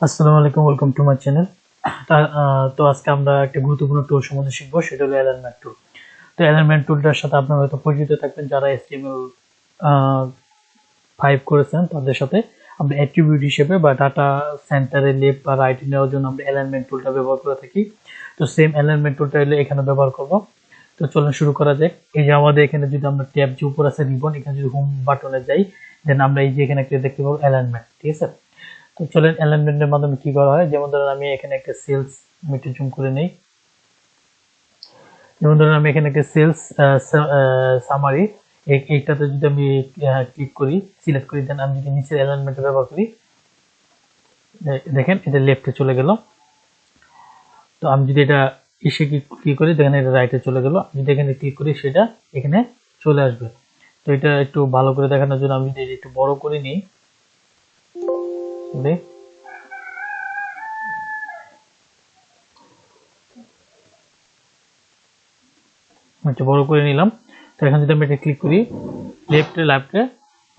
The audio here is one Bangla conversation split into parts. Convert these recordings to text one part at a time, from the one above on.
আসসালামু আলাইকুম, ওয়েলকাম টু মাই চ্যানেল। তো আজকে আমরা একটা গুরুত্বপূর্ণ টুল সম্বন্ধে শিখবো, সেটা হলো অ্যালাইনমেন্ট টুল। তো অ্যালাইনমেন্ট টুলটার সাথে আপনারা হয়তো পরিচিত থাকবেন, যারা HTML 5 করেছেন তাদের সাথে। আমরা অ্যাট্রিবিউট হিসেবে বা ডাটা সেন্টারে লেফট বা রাইট নেওয়ার জন্য আমরা অ্যালাইনমেন্ট টুলটা ব্যবহার করে থাকি। তো সেম অ্যালাইনমেন্ট টুলটা হলো এখানে ব্যবহার করব। তো চলুন শুরু করা যাক। এই যে আমাদের এখানে যদি আমরা ট্যাব যে উপর আছে রিবন, এখানে যদি হোম বাটনে যাই, দেন আমরা এই যে এখানে একটা দেখতে পাবো অ্যালাইনমেন্ট, ঠিক আছে। তো চলেন অ্যালাইনমেন্টের মাধ্যমে কি করা হয়। যেমন ধরেন আমি এখানে একটা সেলস একটু জুম করে নেই। যেমন ধরেন আমি এখানে একটা সেলস সামারি, এইটাতে যদি আমি ক্লিক করি, সিলেক্ট করি, দেন আমি যদি নিচের অ্যালাইনমেন্ট ব্যবহার করি, দেখেন এটা লেফটে চলে গেল। তো আমি যদি এটা এসে ক্লিক করি, দেখেন এটা রাইটে চলে গেল। আমি যদি এখানে ক্লিক করি, সেটা এখানে চলে আসবে। তো এটা একটু ভালো করে দেখানোর জন্য আমি যদি একটু বড় করে নিই, একটু বড় করে নিলাম। তো এখন যদি আমি এটা ক্লিক করি, লেফটে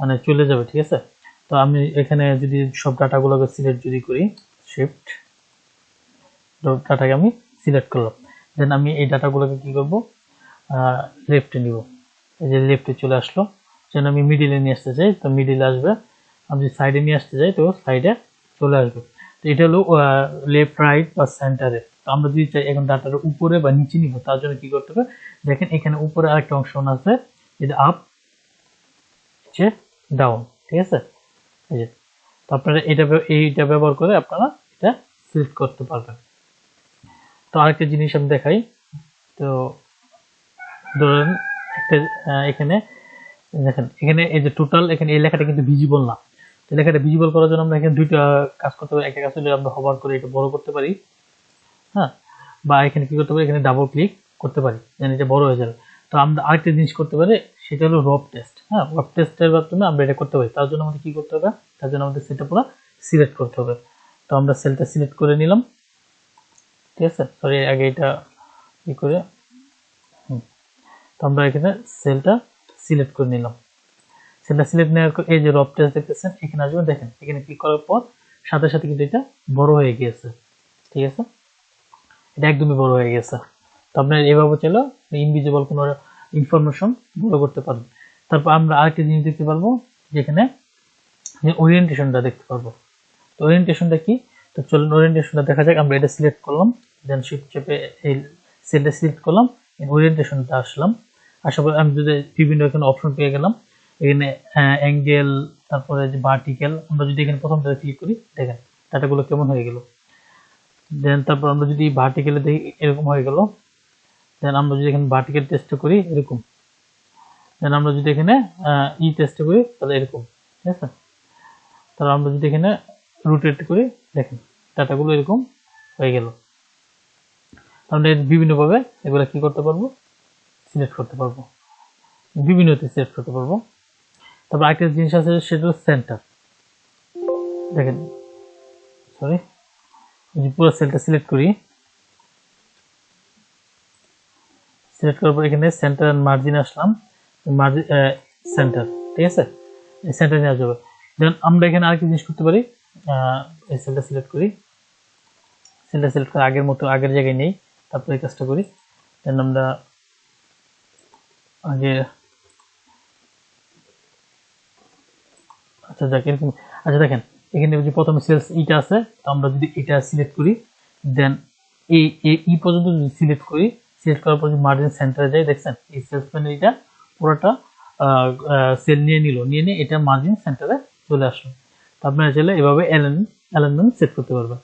মানে চলে যাবে, ঠিক আছে। তো আমি এখানে যদি সব ডাটাগুলোকে সিলেক্ট যদি করি, শিফট ডাটাকে আমি সিলেক্ট করলাম, দেন আমি এই ডাটাগুলোকে কি করব, লেফটে নিব। এই যে লেফটে চলে আসলো। যেন আমি মিডিলে নিয়ে আসতে চাই, তো মিডিলে আসবে। আমি যদি সাইডে নিয়ে আসতে চাই, তো সাইডে চলে আসবে। তো এটা হলো লেফট, রাইট বা সেন্টারে। তো আমরা যদি চাই এখন ডাটার উপরে বা নিচে নিব, তার জন্য কি করতে হবে, দেখেন এখানে উপরে আরেকটা অংশ আছে, যেটা আপ, নিচে, ডাউন, ঠিক আছে। এই যে, তো আপনারা এইটা ব্যবহার করে আপনারা এটা সিলেক্ট করতে পারবেন। তো আরেকটা জিনিস আমি দেখাই। তো ধরেন একটা এখানে দেখেন, এখানে এই যে টোটাল, এখানে এই লেখাটা কিন্তু ভিজিবল না। তো লেখাটা ভিজিবল করার জন্য আমরা এখানে দুইটা কাজ করতে পারি। একটা কাজ হলে আমরা হোভার করে এটা বড় করতে পারি, হ্যাঁ, বা এখানে কি করতে পারি, এখানে ডাবল ক্লিক করতে পারি, যেন এটা বড় হয়ে যাবে। তো আমরা আরেকটা জিনিস করতে পারি, সেটা হলো রব টেস্ট। হ্যাঁ, রব টেস্টের মাধ্যমে আমরা এটা করতে পারি। তার জন্য আমাদের কি করতে হবে, তার জন্য আমাদের সেটা পুরো সিলেক্ট করতে হবে। তো আমরা সেলটা সিলেক্ট করে নিলাম, ঠিক আছে। সরি, আগে এটা কি করে, তো আমরা এখানে সেলটা সিলেক্ট করে নিলাম। সেলটা সিলেক্ট নেওয়ার পর এই যে রব টেস্ট দেখতেছেন, এখানে আসবেন, দেখেন এখানে ক্লিক করার পর সাথে সাথে কিন্তু এটা বড় হয়ে গিয়েছে, ঠিক আছে। এটা একদমই বড় হয়ে গেছে। তো আপনার এভাবে চাইলে ইনভিজিবল কোনো ইনফরমেশন বড় করতে পারবেন। তারপর আমরা আরেকটা জিনিস দেখতে পারবো, যেখানে ওরিয়েন্টেশনটা দেখতে পারবো। তো ওরিয়েন্টেশনটা কি, তো চলুন ওরিয়েন্টেশনটা দেখা যাক। আমরা এটা সিলেক্ট করলাম, দেন শিফট চেপে এই সেলটা সিলেক্ট করলাম, ওরিয়েন্টেশনটা আসলাম। আসার পর আমি যদি বিভিন্ন এখানে অপশন পেয়ে গেলাম, এখানে অ্যাঙ্গেল, তারপরে যে ভার্টিক্যাল। আমরা যদি এখানে প্রথমটা ক্লিক করি, দেখেন ডাটাগুলো কেমন হয়ে গেল। দেন তারপর আমরা যদি ভার্টিক্যালে দেখি, এরকম হয়ে গেল। দেন আমরা যদি এখানে ভার্টিক্যাল টেস্ট করি, এরকম। দেন আমরা যদি এখানে টেস্ট করি, তাহলে এরকম, ঠিক আছে। তাহলে আমরা যদি এখানে রোটেট করি, দেখেন ডাটাগুলো এরকম হয়ে গেল। আমরা বিভিন্নভাবে এগুলো কি করতে পারবো, সিলেক্ট করতে পারবো, বিভিন্নতে সিলেক্ট করতে পারবো। তারপর আরেকটা জিনিস আছে, সেটা হলো সেন্টার। দেখেন, সরি, পুরো সেলটা সিলেক্ট করি, সিলেক্ট করার পর এখানে সেন্টার এন্ড মার্জিন আসলাম, মার্জিন সেন্টার, ঠিক আছে। এই সেন্টার নিয়ে আসবে। দেন আমরা এখানে আরেকটা জিনিস করতে পারি, এই সেলটা সিলেক্ট করি, সেলটা সিলেক্ট করে আগের মতো আগের জায়গায় নেই। তারপর এই কাজটা করি, দেন আমরা আগে, আচ্ছা যাক এরকম। আচ্ছা দেখেন, এখানে যে প্রথমে সেলস ইটা আছে, তো আমরা যদি এটা সিলেক্ট করি, দেন এই পর্যন্ত যদি সিলেক্ট করি, সিলেক্ট করার পর যদি মার্জিন সেন্টারে যাই, দেখছেন এই সেলস প্যানেল এটা পুরোটা সেল নিয়ে এটা মার্জিন সেন্টারে চলে আসলো। তো আপনারা চাইলে এভাবে অ্যালাইনমেন্ট সেট করতে পারবেন।